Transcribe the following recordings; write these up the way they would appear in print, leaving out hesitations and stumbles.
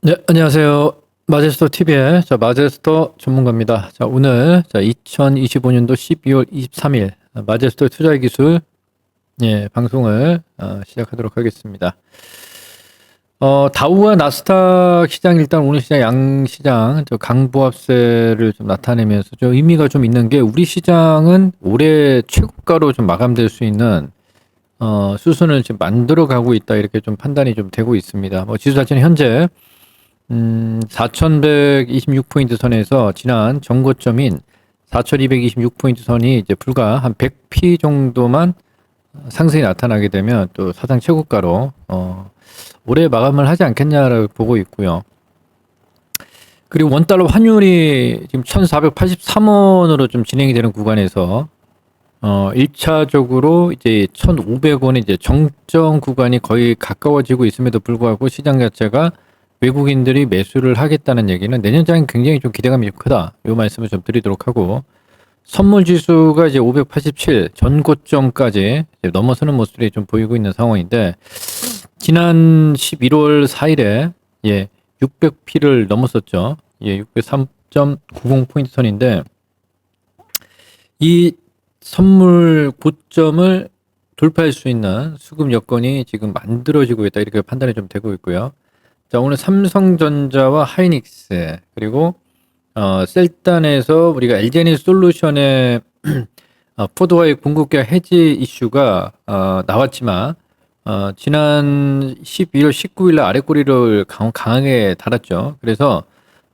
네, 안녕하세요. 마제스터 TV의 마제스터 전문가입니다. 오늘 2025년도 12월 23일 마제스터 투자의 기술 방송을 시작하도록 하겠습니다. 다우와 나스닥 시장 일단 오늘 시장 양시장 강보합세를 좀 나타내면서 좀 의미가 좀 있는 게 우리 시장은 올해 최고가로 좀 마감될 수 있는 수순을 지금 만들어 가고 있다 이렇게 좀 판단이 좀 되고 있습니다. 지수 자체는 현재 4,126포인트 선에서 지난 전고점인 4,226포인트 선이 이제 불과 한 100p 정도만 상승이 나타나게 되면 또 사상 최고가로 올해 마감을 하지 않겠냐라고 보고 있고요. 그리고 원달러 환율이 지금 1,483원으로 좀 진행이 되는 구간에서 1차적으로 이제 1,500원의 이제 정점 구간이 거의 가까워지고 있음에도 불구하고 시장 자체가 외국인들이 매수를 하겠다는 얘기는 내년장엔 굉장히 좀 기대감이 크다. 이 말씀을 좀 드리도록 하고 선물 지수가 이제 587 전고점까지 넘어서는 모습이 좀 보이고 있는 상황인데 지난 11월 4일에 600p를 넘었었죠. 603.90 포인트 선인데 이 선물 고점을 돌파할 수 있는 수급 여건이 지금 만들어지고 있다 이렇게 판단이 좀 되고 있고요. 오늘 삼성전자와 하이닉스 그리고 셀단에서 우리가 LG에너지 솔루션의 포드와의 공급계 해지 이슈가 나왔지만 지난 12월 19일 날 아래 꼬리를 강하게 달았죠. 그래서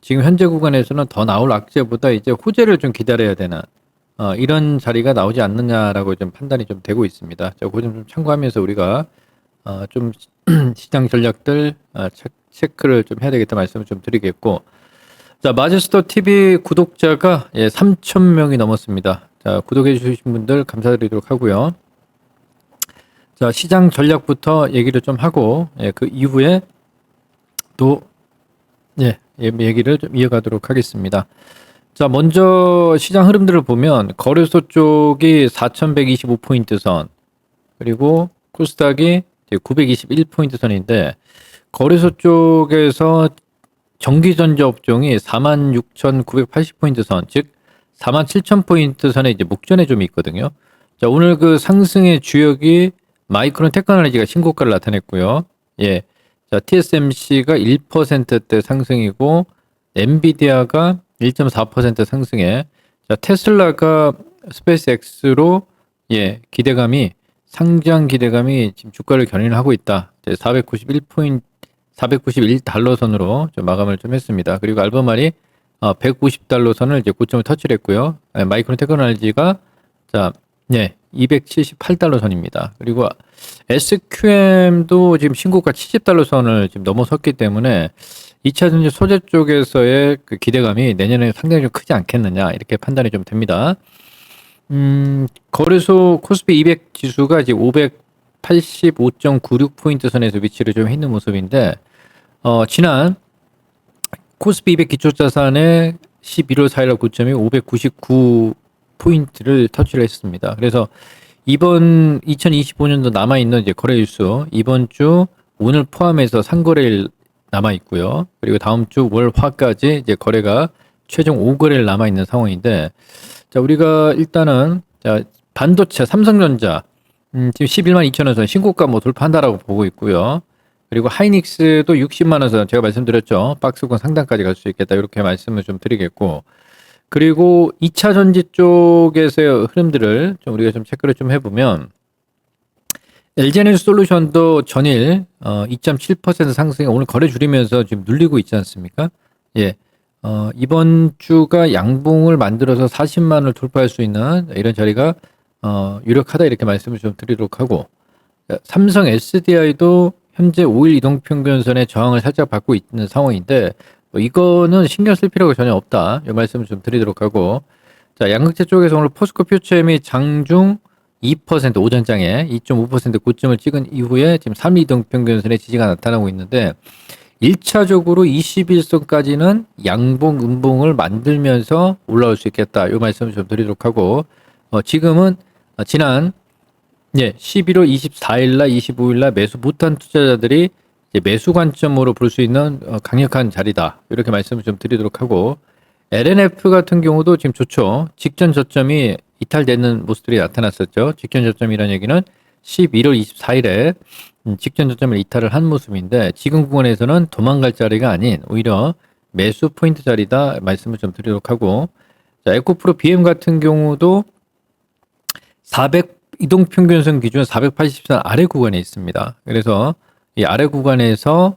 지금 현재 구간에서는 더 나올 악재보다 이제 호재를 좀 기다려야 되는 이런 자리가 나오지 않느냐라고 좀 판단이 좀 되고 있습니다. 그거 좀 참고하면서 우리가 좀 시장 전략들 체크를 좀 해야 되겠다 말씀을 좀 드리겠고, 마제스터 TV 구독자가 3,000명이 넘었습니다. 구독해 주신 분들 감사드리도록 하고요. 시장 전략부터 얘기를 좀 하고, 그 이후에 또 얘기를 좀 이어가도록 하겠습니다. 먼저 시장 흐름들을 보면 거래소 쪽이 4,125포인트 선, 그리고 코스닥이 921포인트 선인데 거래소 쪽에서 전기전자 업종이 46,980포인트 선, 즉 47,000포인트 선에 이제 목전에 좀 있거든요. 오늘 그 상승의 주역이 마이크론 테크놀로지가 신고가를 나타냈고요. TSMC가 1%대 상승이고 엔비디아가 1.4% 상승에 테슬라가 스페이스X로 기대감이 상장 기대감이 지금 주가를 견인하고 있다. 491달러 선으로 좀 마감을 좀 했습니다. 그리고 알베마리 150달러 선을 이제 고점을 터치를 했고요. 마이크론 테크놀로지가 278달러 선입니다. 그리고 SQM도 지금 신고가 70달러 선을 지금 넘어섰기 때문에 2차 전지 소재 쪽에서의 그 기대감이 내년에 상당히 좀 크지 않겠느냐 이렇게 판단이 좀 됩니다. 거래소 코스피 200 지수가 이제 585.96포인트 선에서 위치를 좀 했는 모습인데, 지난 코스피 200 기초자산의 11월 4일 고점이 599포인트를 터치를 했습니다. 그래서 이번 2025년도 남아있는 이제 거래 일수, 이번 주 오늘 포함해서 상거래일 남아있고요. 그리고 다음 주 월, 화까지 이제 거래가 최종 5거래일 남아있는 상황인데, 우리가 일단은, 반도체, 삼성전자, 지금 11만 2천원 선 신고가 돌파한다라고 보고 있고요. 그리고 하이닉스도 60만원 선, 제가 말씀드렸죠. 박스권 상단까지 갈 수 있겠다. 이렇게 말씀을 좀 드리겠고. 그리고 2차 전지 쪽에서의 흐름들을 좀 우리가 좀 체크를 좀 해보면, LG에너지 솔루션도 전일, 2.7% 상승에 오늘 거래 줄이면서 지금 눌리고 있지 않습니까? 이번 주가 양봉을 만들어서 40만을 돌파할 수 있는 이런 자리가 유력하다 이렇게 말씀을 좀 드리도록 하고, 삼성 SDI도 현재 5일 이동평균선의 저항을 살짝 받고 있는 상황인데 이거는 신경 쓸 필요가 전혀 없다 이 말씀을 좀 드리도록 하고, 양극재 쪽에서 오늘 포스코 퓨처엠이 장중 2% 오전장에 2.5% 고점을 찍은 이후에 지금 3일 이동평균선의 지지가 나타나고 있는데 1차적으로 21선까지는 양봉, 음봉을 만들면서 올라올 수 있겠다. 이 말씀을 좀 드리도록 하고, 지금은 지난 11월 24일 날, 25일 날 매수 못한 투자자들이 이제 매수 관점으로 볼 수 있는 강력한 자리다. 이렇게 말씀을 좀 드리도록 하고, LNF 같은 경우도 지금 좋죠. 직전 저점이 이탈되는 모습들이 나타났었죠. 직전 저점이라는 얘기는 11월 24일에 직전 저점을 이탈을 한 모습인데, 지금 구간에서는 도망갈 자리가 아닌 오히려 매수 포인트 자리다 말씀을 좀 드리도록 하고, 자, 에코프로 BM 같은 경우도 400 이동평균선 기준 480선 아래 구간에 있습니다. 그래서 이 아래 구간에서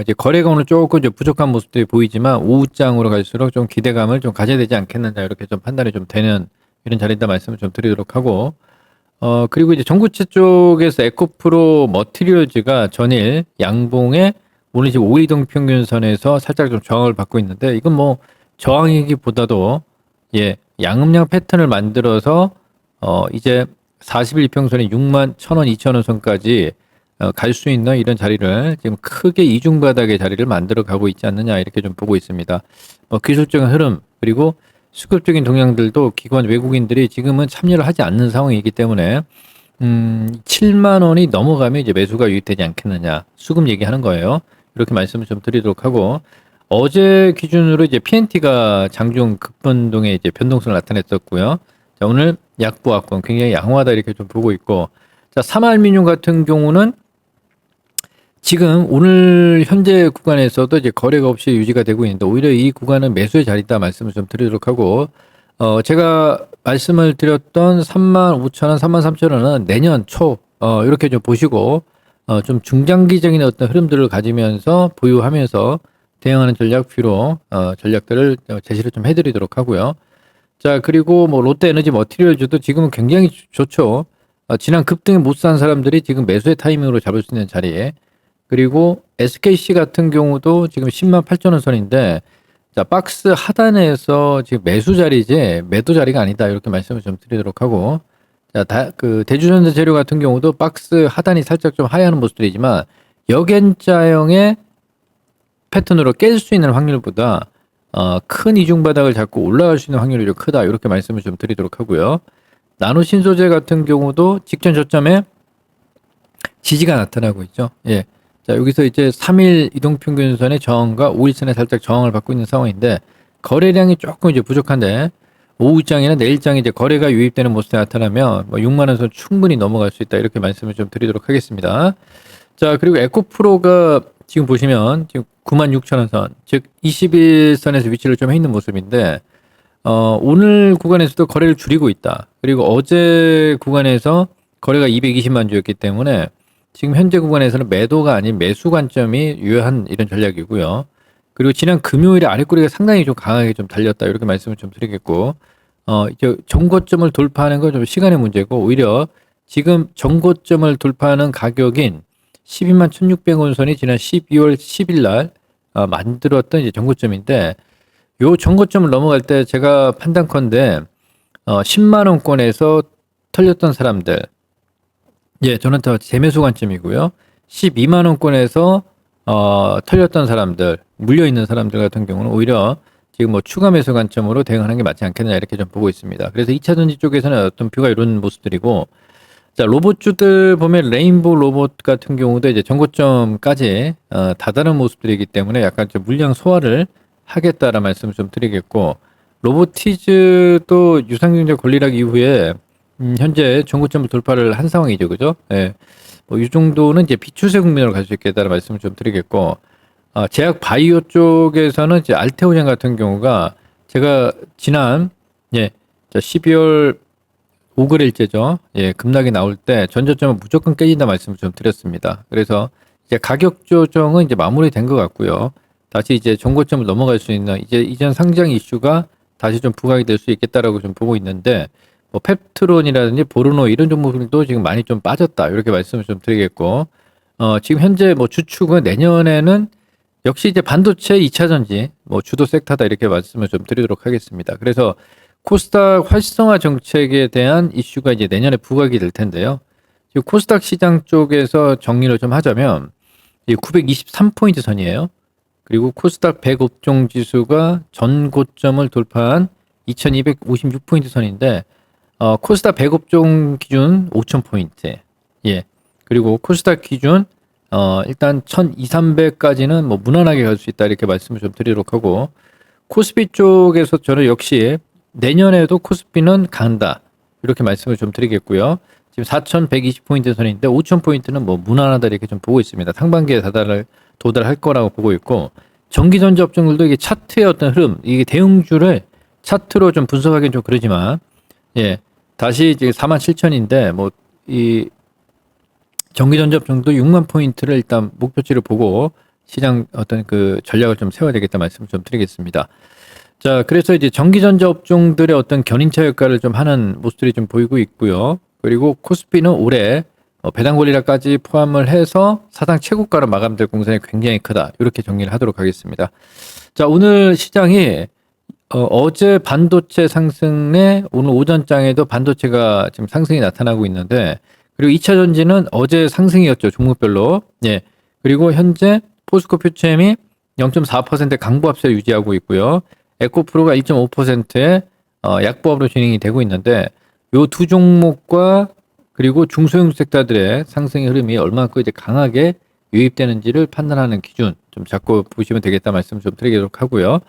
이제 거래가 오늘 조금 이제 부족한 모습들이 보이지만 오후장으로 갈수록 좀 기대감을 좀 가져야 되지 않겠느냐 이렇게 좀 판단이 좀 되는 이런 자리다 말씀을 좀 드리도록 하고, 그리고 이제 전고체 쪽에서 에코프로 머티리얼즈가 전일 양봉에 오늘 지금 5일 이동 평균선에서 살짝 좀 저항을 받고 있는데, 이건 뭐 저항이기보다도 예, 양음량 패턴을 만들어서 이제 40일 이평선이 6만 1,000원, 2,000원 선까지 갈 수 있는 이런 자리를 지금 크게 이중 바닥의 자리를 만들어 가고 있지 않느냐 이렇게 좀 보고 있습니다. 기술적인 흐름 그리고 수급적인 동향들도 기관 외국인들이 지금은 참여를 하지 않는 상황이기 때문에 7만 원이 넘어가면 이제 매수가 유입되지 않겠느냐 수급 얘기하는 거예요. 이렇게 말씀을 좀 드리도록 하고, 어제 기준으로 이제 PNT가 장중 급변동에 이제 변동성을 나타냈었고요. 자, 오늘 약보합권 굉장히 양호하다 이렇게 좀 보고 있고, 자, 삼알미늄 같은 경우는 지금 오늘 현재 구간에서도 이제 거래가 없이 유지가 되고 있는데 오히려 이 구간은 매수의 자리다 말씀을 좀 드리도록 하고, 제가 말씀을 드렸던 35,000원, 33,000원은 내년 초 이렇게 좀 보시고 좀 중장기적인 어떤 흐름들을 가지면서 보유하면서 대응하는 전략표로 전략들을 제시를 좀 해드리도록 하고요. 자, 그리고 뭐 롯데에너지 머티리얼즈도 지금은 굉장히 좋죠. 지난 급등에 못 산 사람들이 지금 매수의 타이밍으로 잡을 수 있는 자리에, 그리고 SKC 같은 경우도 지금 10만 8천 원 선인데, 자, 박스 하단에서 지금 매수 자리지 매도 자리가 아니다 이렇게 말씀을 좀 드리도록 하고, 자, 그 대주전자 재료 같은 경우도 박스 하단이 살짝 좀 하회하는 모습들이지만 역N자형의 패턴으로 깰 수 있는 확률보다 큰 이중 바닥을 잡고 올라갈 수 있는 확률이 좀 크다 이렇게 말씀을 좀 드리도록 하고요. 나노 신소재 같은 경우도 직전 저점에 지지가 나타나고 있죠. 예. 자, 여기서 이제 3일 이동평균선의 저항과 5일선에 살짝 저항을 받고 있는 상황인데, 거래량이 조금 이제 부족한데, 오후장이나 내일장에 이제 거래가 유입되는 모습이 나타나면 6만 원 선 충분히 넘어갈 수 있다. 이렇게 말씀을 좀 드리도록 하겠습니다. 자, 그리고 에코프로가 지금 보시면 지금 9만 6천 원 선, 즉 21선에서 위치를 좀 해 있는 모습인데, 오늘 구간에서도 거래를 줄이고 있다. 그리고 어제 구간에서 거래가 220만 주였기 때문에 지금 현재 구간에서는 매도가 아닌 매수 관점이 유효한 이런 전략이고요. 그리고 지난 금요일에 아랫꼬리가 상당히 좀 강하게 좀 달렸다. 이렇게 말씀을 좀 드리겠고, 이제 정고점을 돌파하는 건 좀 시간의 문제고, 오히려 지금 정고점을 돌파하는 가격인 12만 1,600원 선이 지난 12월 10일 날 만들었던 이제 정고점인데, 요 정고점을 넘어갈 때 제가 판단컨대 10만 원권에서 털렸던 사람들, 예, 저는 더 재매수 관점이고요. 12만 원권에서 털렸던 사람들, 물려 있는 사람들 같은 경우는 오히려 지금 뭐 추가 매수 관점으로 대응하는 게 맞지 않겠냐 이렇게 좀 보고 있습니다. 그래서 2차전지 쪽에서는 어떤 뷰가 이런 모습들이고, 자, 로봇주들 보면 레인보우 로봇 같은 경우도 이제 정고점까지 다다른 모습들이기 때문에 약간 좀 물량 소화를 하겠다라는 말씀을 좀 드리겠고, 로보티즈도 유상증자 권리락 이후에 현재 정고점을 돌파를 한 상황이죠, 그죠? 예. 이 정도는 이제 비추세 국면으로 갈 수 있겠다는 말씀을 좀 드리겠고, 제약 바이오 쪽에서는 이제 알테오젠 같은 경우가 제가 지난 12월 5일째죠. 예, 급락이 나올 때 전저점은 무조건 깨진다 말씀을 좀 드렸습니다. 그래서 이제 가격 조정은 이제 마무리된 것 같고요. 다시 이제 정고점을 넘어갈 수 있는 이제 이전 상장 이슈가 다시 좀 부각이 될 수 있겠다라고 좀 보고 있는데, 뭐 펩트론이라든지 보르노 이런 종목들도 지금 많이 좀 빠졌다 이렇게 말씀을 좀 드리겠고, 지금 현재 뭐 주축은 내년에는 역시 이제 반도체 2차 전지 뭐 주도 섹터다 이렇게 말씀을 좀 드리도록 하겠습니다. 그래서 코스닥 활성화 정책에 대한 이슈가 이제 내년에 부각이 될 텐데요. 지금 코스닥 시장 쪽에서 정리를 좀 하자면 이 923포인트 선이에요. 그리고 코스닥 100업종 지수가 전 고점을 돌파한 2256포인트 선인데, 코스닥 100업종 기준 5000포인트. 예. 그리고 코스닥 기준 일단 1,200~300까지는 뭐 무난하게 갈 수 있다 이렇게 말씀을 좀 드리도록 하고 코스피 쪽에서 저는 역시 내년에도 코스피는 간다 이렇게 말씀을 좀 드리겠고요. 지금 4,120포인트 선인데 5,000포인트는 뭐 무난하다 이렇게 좀 보고 있습니다. 상반기에 도달할 거라고 보고 있고 전기전자 업종들도 이게 차트의 어떤 흐름 이게 대응주를 차트로 좀 분석하기는 좀 그러지만 예 다시 이제 47,000인데 뭐 이 전기전자 업종도 6만 포인트를 일단 목표치를 보고 시장 어떤 그 전략을 좀 세워야 되겠다 말씀을 좀 드리겠습니다. 자, 그래서 이제 전기전자 업종들의 어떤 견인차 역할을 좀 하는 모습들이 좀 보이고 있고요. 그리고 코스피는 올해 배당 권리라까지 포함을 해서 사상 최고가로 마감될 공산이 굉장히 크다. 이렇게 정리를 하도록 하겠습니다. 자, 오늘 시장이 어제 반도체 상승에 오늘 오전장에도 반도체가 지금 상승이 나타나고 있는데 그리고 2차 전지는 어제 상승이었죠. 종목별로. 예. 그리고 현재 포스코 퓨처엠이 0.4% 강보합세 유지하고 있고요. 에코프로가 1.5%의 약보합으로 진행이 되고 있는데 요 두 종목과 그리고 중소형 섹터들의 상승의 흐름이 얼마큼 이제 강하게 유입되는지를 판단하는 기준 좀 잡고 보시면 되겠다 말씀 좀 드리도록 하고요.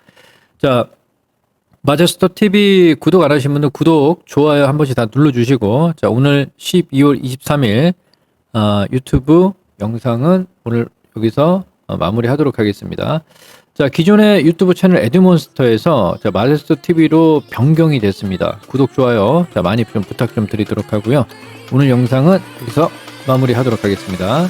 자, 마제스터 TV 구독 안 하신 분들 구독, 좋아요 한 번씩 다 눌러주시고 자 오늘 12월 23일 유튜브 영상은 오늘 여기서 마무리하도록 하겠습니다. 자 기존의 유튜브 채널 에듀몬스터에서 자 마제스터 TV로 변경이 됐습니다. 구독, 좋아요 자 많이 좀 부탁 좀 드리도록 하고요. 오늘 영상은 여기서 마무리하도록 하겠습니다.